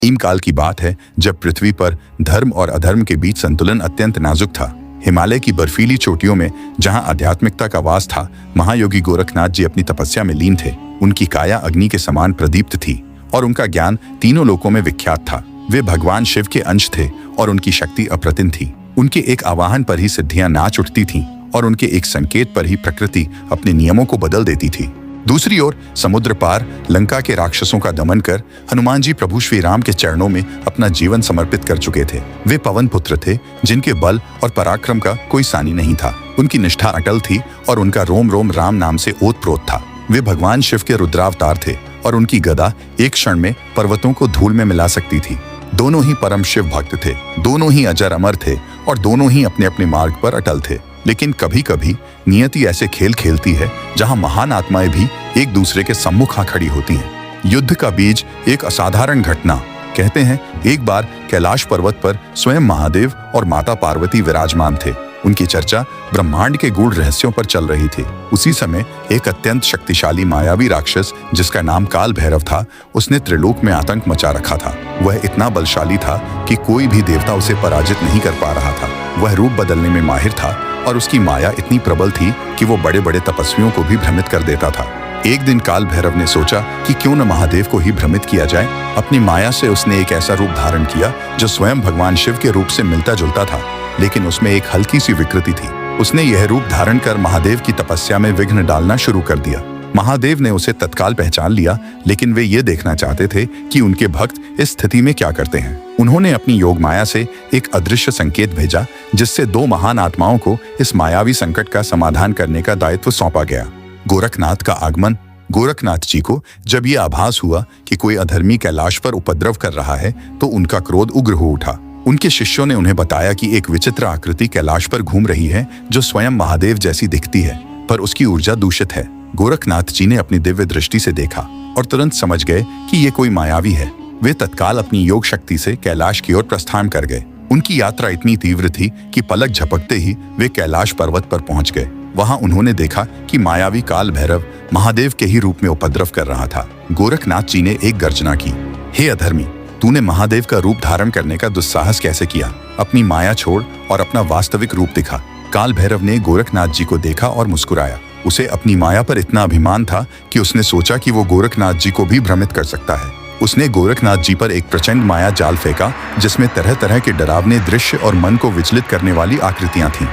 ईम काल की बात है जब पृथ्वी पर धर्म और अधर्म के बीच संतुलन अत्यंत नाजुक था। हिमालय की बर्फीली चोटियों में जहां आध्यात्मिकता का वास था, महायोगी गोरखनाथ जी अपनी तपस्या में लीन थे। उनकी काया अग्नि के समान प्रदीप्त थी और उनका ज्ञान तीनों लोकों में विख्यात था। वे भगवान शिव के अंश थे और उनकी शक्ति अप्रतिम थी। उनके एक आवाहन पर ही सिद्धियां नाच उठती थीं और उनके एक संकेत पर ही प्रकृति अपने नियमों को बदल देती थी। दूसरी ओर समुद्र पार लंका के राक्षसों का दमन कर हनुमान जी प्रभु श्री राम के चरणों में अपना जीवन समर्पित कर चुके थे। वे पवन पुत्र थे जिनके बल और पराक्रम का कोई सानी नहीं था। उनकी निष्ठा अटल थी और उनका रोम रोम राम नाम से ओतप्रोत था। वे भगवान शिव के रुद्रावतार थे और उनकी गदा एक क्षण में पर्वतों को धूल में मिला सकती थी। दोनों ही परम शिव भक्त थे, दोनों ही अजर अमर थे और दोनों ही अपने अपने मार्ग पर अटल थे। लेकिन कभी कभी नियति ऐसे खेल खेलती है जहां महान आत्माएं भी एक दूसरे के सम्मुख आ खड़ी होती हैं। युद्ध का बीज एक असाधारण घटना। कहते हैं एक बार कैलाश पर्वत पर स्वयं महादेव और माता पार्वती विराजमान थे। उनकी चर्चा ब्रह्मांड के गूढ़ रहस्यों पर चल रही थी। उसी समय एक अत्यंत शक्तिशाली मायावी राक्षस जिसका नाम काल भैरव था, उसने त्रिलोक में आतंक मचा रखा था। वह इतना बलशाली था कि कोई भी देवता उसे पराजित नहीं कर पा रहा था। वह रूप बदलने में माहिर था और उसकी माया इतनी प्रबल थी कि वो बड़े बड़े तपस्वियों को भी भ्रमित कर देता था। एक दिन काल भैरव ने सोचा कि क्यों न महादेव को ही भ्रमित किया जाए। अपनी माया से उसने एक ऐसा रूप धारण किया जो स्वयं भगवान शिव के रूप से मिलता जुलता था, लेकिन उसमें एक हल्की सी विकृति थी। उसने यह रूप धारण कर महादेव की तपस्या में विघ्न डालना शुरू कर दिया। महादेव ने उसे तत्काल पहचान लिया, लेकिन वे ये देखना चाहते थे कि उनके भक्त इस स्थिति में क्या करते हैं। उन्होंने अपनी योग माया से एक अदृश्य संकेत भेजा जिससे दो महान आत्माओं को इस मायावी संकट का समाधान करने का दायित्व सौंपा गया। गोरखनाथ का आगमन। गोरखनाथ जी को जब ये आभास हुआ कि कोई अधर्मी कैलाश पर उपद्रव कर रहा है तो उनका क्रोध उग्र हो उठा। उनके शिष्यों ने उन्हें बताया कि एक विचित्र आकृति कैलाश पर घूम रही है जो स्वयं महादेव जैसी दिखती है, पर उसकी ऊर्जा दूषित है। गोरखनाथ जी ने अपनी दिव्य दृष्टि से देखा और तुरंत समझ गए कि ये कोई मायावी है। वे तत्काल अपनी योग शक्ति से कैलाश की ओर प्रस्थान कर गए। उनकी यात्रा इतनी तीव्र थी कि पलक झपकते ही वे कैलाश पर्वत पर पहुंच गए। वहां उन्होंने देखा कि मायावी काल भैरव महादेव के ही रूप में उपद्रव कर रहा था। गोरखनाथ जी ने एक गर्जना की, हे अधर्मी, तूने महादेव का रूप धारण करने का दुस्साहस कैसे किया? अपनी माया छोड़ और अपना वास्तविक रूप दिखा। काल भैरव ने गोरखनाथ जी को देखा और मुस्कुराया। उसे अपनी माया पर इतना अभिमान था कि उसने सोचा कि वो गोरखनाथ जी को भी भ्रमित कर सकता है। उसने गोरखनाथ जी पर एक प्रचंड माया जाल फेंका जिसमें तरह तरह के डरावने दृश्य और मन को विचलित करने वाली आकृतियां थीं।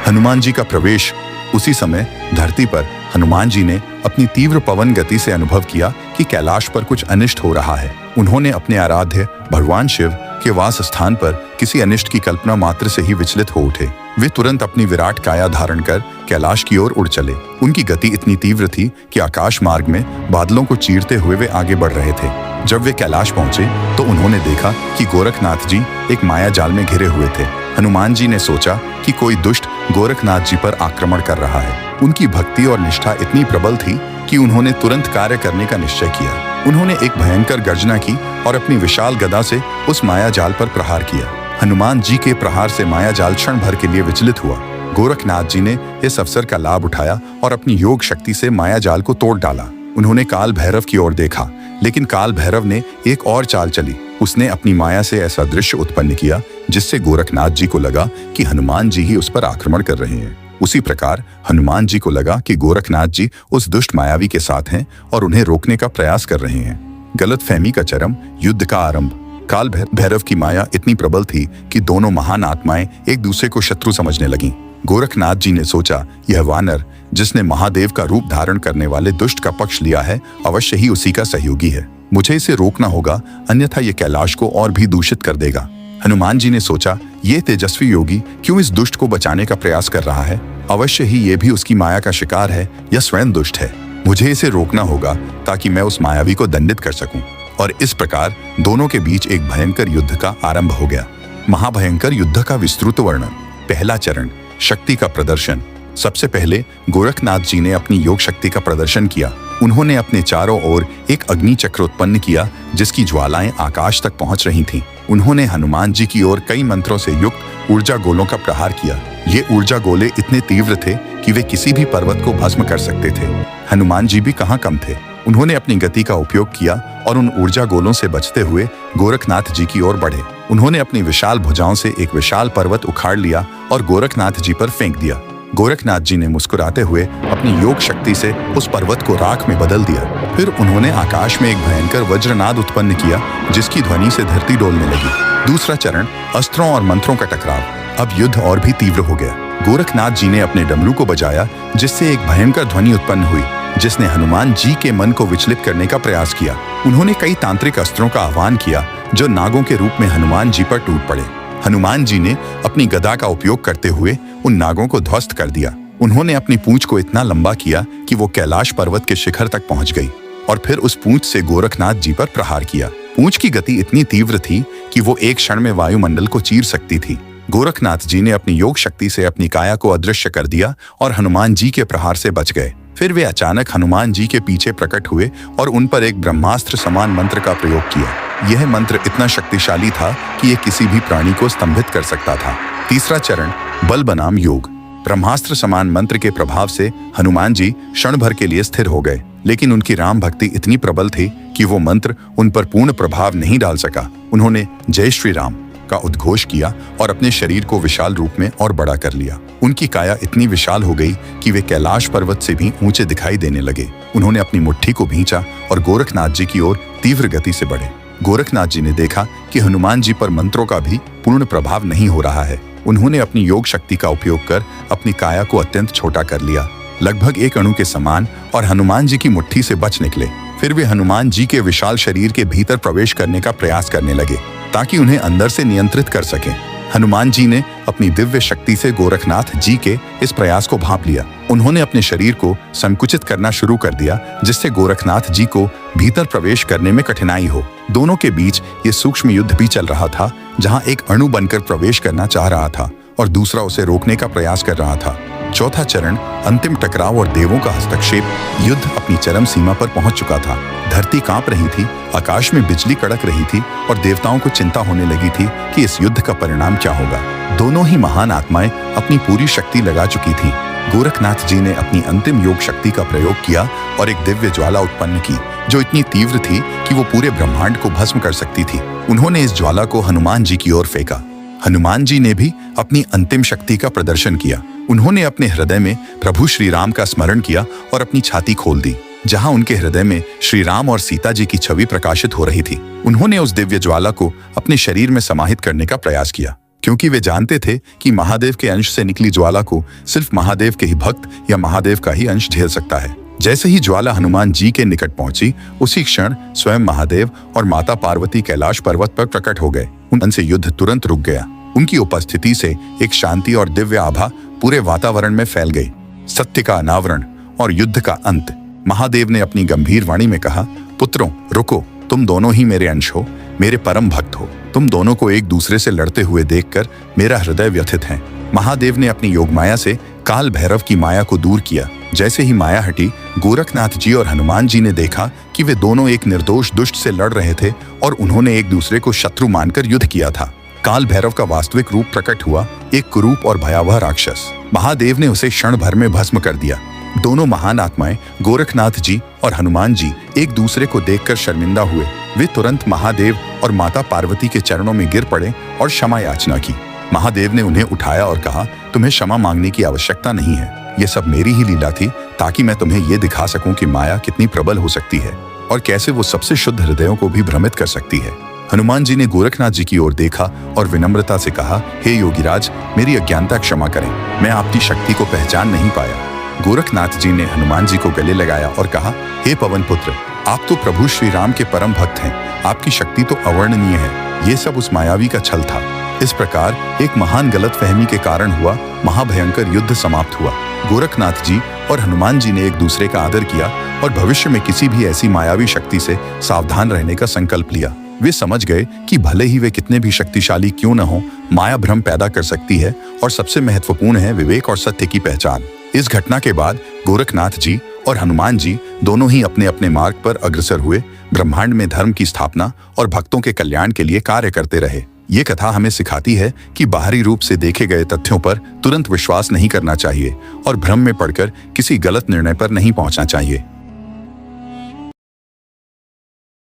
हनुमान जी का प्रवेश। उसी समय धरती पर हनुमान जी ने अपनी तीव्र पवन गति से अनुभव किया कि कैलाश पर कुछ अनिष्ट हो रहा है। उन्होंने अपने आराध्य भगवान शिव के वास स्थान पर किसी अनिष्ट की कल्पना मात्र से ही विचलित हो उठे। वे तुरंत अपनी विराट काया धारण कर कैलाश की ओर उड़ चले। उनकी गति इतनी तीव्र थी कि आकाश मार्ग में बादलों को चीरते हुए वे आगे बढ़ रहे थे। जब वे कैलाश पहुंचे तो उन्होंने देखा कि गोरखनाथ जी एक माया जाल में घिरे हुए थे। हनुमान जी ने सोचा कि कोई दुष्ट गोरखनाथ जी पर आक्रमण कर रहा है। उनकी भक्ति और निष्ठा इतनी प्रबल थी कि उन्होंने तुरंत कार्य करने का निश्चय किया। उन्होंने एक भयंकर गर्जना की और अपनी विशाल गदा से उस माया जाल पर प्रहार किया। हनुमान जी के प्रहार से माया जाल क्षण भर के लिए विचलित हुआ। गोरखनाथ जी ने इस अवसर का लाभ उठाया और अपनी योग शक्ति से माया जाल को तोड़ डाला। उन्होंने काल भैरव की ओर देखा, लेकिन काल भैरव ने एक और चाल चली। उसने अपनी माया से ऐसा दृश्य उत्पन्न किया जिससे गोरखनाथ जी को लगा कि हनुमान जी ही उस पर आक्रमण कर रहे हैं। उसी प्रकार हनुमान जी को लगा कि गोरखनाथ जी उस दुष्ट मायावी के साथ हैं और उन्हें रोकने का प्रयास कर रहे हैं। गलतफहमी का चरम। युद्ध का आरंभ। काल भैरव की माया इतनी प्रबल थी कि दोनों महान आत्माएं एक दूसरे को शत्रु समझने लगीं। गोरखनाथ जी ने सोचा, यह वानर जिसने महादेव का रूप धारण करने वाले दुष्ट का पक्ष लिया है, अवश्य ही उसी का सहयोगी है। मुझे इसे रोकना होगा, अन्यथा ये कैलाश को और भी दूषित कर देगा। हनुमान जी ने सोचा, ये तेजस्वी योगी क्यों इस दुष्ट को बचाने का प्रयास कर रहा है? अवश्य ही ये भी उसकी माया का शिकार है या स्वयं दुष्ट है। मुझे इसे रोकना होगा ताकि मैं उस मायावी को दंडित कर सकूं। और इस प्रकार दोनों के बीच एक भयंकर युद्ध का आरंभ हो गया। महाभयंकर युद्ध का विस्तृत वर्णन। पहला चरण, शक्ति का प्रदर्शन। सबसे पहले गोरखनाथ जी ने अपनी योग शक्ति का प्रदर्शन किया। उन्होंने अपने चारों ओर एक अग्नि चक्र उत्पन्न किया जिसकी ज्वालाएं आकाश तक पहुंच रही थीं। उन्होंने हनुमान जी की ओर कई मंत्रों से युक्त ऊर्जा गोलों का प्रहार किया। ये ऊर्जा गोले इतने तीव्र थे कि वे किसी भी पर्वत को भस्म कर सकते थे। हनुमान जी भी कहाँ कम थे। उन्होंने अपनी गति का उपयोग किया और उन ऊर्जा गोलों से बचते हुए गोरखनाथ जी की ओर बढ़े। उन्होंने अपनी विशाल भुजाओं से एक विशाल पर्वत उखाड़ लिया और गोरखनाथ जी पर फेंक दिया। गोरखनाथ जी ने मुस्कुराते हुए अपनी योग शक्ति से उस पर्वत को राख में बदल दिया। फिर उन्होंने आकाश में एक भयंकर वज्रनाद उत्पन्न किया, जिसकी ध्वनि से धरती डोलने लगी। दूसरा चरण, अस्त्रों और मंत्रों का टकराव। अब युद्ध और भी तीव्र हो गया। गोरखनाथ जी ने अपने डमरू को बजाया, जिससे एक भयंकर ध्वनि उत्पन्न हुई, जिसने हनुमान जी के मन को विचलित करने का प्रयास किया। उन्होंने कई तांत्रिक अस्त्रों का आह्वान किया, जो नागों के रूप में हनुमान जी पर टूट पड़े। हनुमान जी ने अपनी गदा का उपयोग करते हुए उन नागों को ध्वस्त कर दिया। उन्होंने अपनी पूंछ को इतना लंबा किया कि वो कैलाश पर्वत के शिखर तक पहुंच गई और फिर उस पूंछ से गोरखनाथ जी पर प्रहार किया। पूंछ की गति इतनी तीव्र थी कि वो एक क्षण में वायुमंडल को चीर सकती थी। गोरखनाथ जी ने अपनी योग शक्ति से अपनी काया को अदृश्य कर दिया और हनुमान जी के प्रहार से बच गए। फिर वे अचानक हनुमान जी के पीछे प्रकट हुए और उन पर एक ब्रह्मास्त्र समान मंत्र का प्रयोग किया। यह मंत्र इतना शक्तिशाली था कि यह किसी भी प्राणी को स्तंभित कर सकता था। तीसरा चरण, बल बनाम योग। ब्रह्मास्त्र समान मंत्र के प्रभाव से हनुमान जी क्षण भर के लिए स्थिर हो गए, लेकिन उनकी राम भक्ति इतनी प्रबल थी कि वो मंत्र उन पर पूर्ण प्रभाव नहीं डाल सका। उन्होंने जय श्री राम का उद्घोष किया और अपने शरीर को विशाल रूप में और बड़ा कर लिया। उनकी काया इतनी विशाल हो गई कि वे कैलाश पर्वत से भी ऊंचे दिखाई देने लगे। उन्होंने अपनी मुट्ठी को भींचा और गोरखनाथ जी की ओर तीव्र गति से बढ़े। गोरखनाथ जी ने देखा कि हनुमान जी पर मंत्रों का भी पूर्ण प्रभाव नहीं हो रहा है। उन्होंने अपनी योग शक्ति का उपयोग कर अपनी काया को अत्यंत छोटा कर लिया, लगभग एक अणु के समान, और हनुमान जी की मुट्ठी से बच निकले। फिर वे हनुमान जी के विशाल शरीर के भीतर प्रवेश करने का प्रयास करने लगे ताकि उन्हें अंदर से नियंत्रित कर सकें। हनुमान जी ने अपनी दिव्य शक्ति से गोरखनाथ जी के इस प्रयास को भांप लिया। उन्होंने अपने शरीर को संकुचित करना शुरू कर दिया, जिससे गोरखनाथ जी को भीतर प्रवेश करने में कठिनाई हो। दोनों के बीच ये सूक्ष्म युद्ध भी चल रहा था, जहां एक अणु बनकर प्रवेश करना चाह रहा था और दूसरा उसे रोकने का प्रयास कर रहा था। चौथा चरण, अंतिम टकराव और देवों का हस्तक्षेप। युद्ध अपनी चरम सीमा पर पहुंच चुका था। धरती कांप रही थी, आकाश में बिजली कड़क रही थी और देवताओं को चिंता होने लगी थी कि इस युद्ध का परिणाम क्या होगा। दोनों ही महान आत्माएं अपनी पूरी शक्ति लगा चुकी थी। गोरखनाथ जी ने अपनी अंतिम योग शक्ति का प्रयोग किया और एक दिव्य ज्वाला उत्पन्न की, जो इतनी तीव्र थी कि वो पूरे ब्रह्मांड को भस्म कर सकती थी। उन्होंने इस ज्वाला को हनुमान जी की ओर फेंका। हनुमान जी ने भी अपनी अंतिम शक्ति का प्रदर्शन किया। उन्होंने अपने हृदय में प्रभु श्री राम का स्मरण किया और अपनी छाती खोल दी, जहां उनके हृदय में श्री राम और सीता जी की छवि प्रकाशित हो रही थी। उन्होंने उस दिव्य ज्वाला को अपने शरीर में समाहित करने का प्रयास किया, क्योंकि वे जानते थे कि महादेव के अंश से निकली ज्वाला को सिर्फ महादेव के ही भक्त या महादेव का ही अंश झेल सकता है। जैसे ही ज्वाला हनुमान जी के निकट पहुंची, उसी क्षण स्वयं महादेव और माता पार्वती कैलाश पर्वत पर प्रकट हो गए। उनसे युद्ध तुरंत रुक गया। उनकी उपस्थिति से एक शांति और दिव्य आभा पूरे वातावरण में फैल गई। सत्य का अनावरण और युद्ध का अंत। महादेव ने अपनी गंभीर वाणी में कहा, पुत्रों रुको, तुम दोनों ही मेरे अंश हो, मेरे परम भक्त हो। तुम दोनों को एक दूसरे से लड़ते हुए देखकर मेरा हृदय व्यथित है। महादेव ने अपनी योग माया से काल भैरव की माया को दूर किया। जैसे ही माया हटी, गोरखनाथ जी और हनुमान जी ने देखा कि वे दोनों एक निर्दोष दुष्ट से लड़ रहे थे और उन्होंने एक दूसरे को शत्रु मानकर युद्ध किया था। काल भैरव का वास्तविक रूप प्रकट हुआ, एक कुरूप और भयावह राक्षस। महादेव ने उसे क्षण भर में भस्म कर दिया। दोनों महान आत्माएं गोरखनाथ जी और हनुमान जी एक दूसरे को देखकर शर्मिंदा हुए। वे तुरंत महादेव और माता पार्वती के चरणों में गिर पड़े और क्षमा याचना की। महादेव ने उन्हें उठाया और कहा, तुम्हें क्षमा मांगने की आवश्यकता नहीं है। ये सब मेरी ही लीला थी, ताकि मैं तुम्हें ये दिखा सकूं कि माया कितनी प्रबल हो सकती है और कैसे वो सबसे शुद्ध हृदयों को भी भ्रमित कर सकती है। हनुमान जी ने गोरखनाथ जी की ओर देखा और विनम्रता से कहा, हे योगीराज, मेरी अज्ञानता क्षमा करें, मैं आपकी शक्ति को पहचान नहीं पाया। गोरखनाथ जी ने हनुमान जी को गले लगाया और कहा, हे पवन पुत्र, आप तो प्रभु श्री राम के परम भक्त हैं, आपकी शक्ति तो अवर्णनीय है। ये सब उस मायावी का छल था। इस प्रकार एक महान गलतफहमी के कारण हुआ महाभयंकर युद्ध समाप्त हुआ। गोरखनाथ जी और हनुमान जी ने एक दूसरे का आदर किया और भविष्य में किसी भी ऐसी मायावी शक्ति से सावधान रहने का संकल्प लिया। वे समझ गए कि भले ही वे कितने भी शक्तिशाली क्यों न हो, माया भ्रम पैदा कर सकती है और सबसे महत्वपूर्ण है विवेक और सत्य की पहचान। इस घटना के बाद गोरखनाथ जी और हनुमान जी दोनों ही अपने अपने मार्ग पर अग्रसर हुए, ब्रह्मांड में धर्म की स्थापना और भक्तों के कल्याण के लिए कार्य करते रहे। ये कथा हमें सिखाती है कि बाहरी रूप से देखे गए तथ्यों पर तुरंत विश्वास नहीं करना चाहिए और भ्रम में पड़कर किसी गलत निर्णय पर नहीं पहुंचना चाहिए।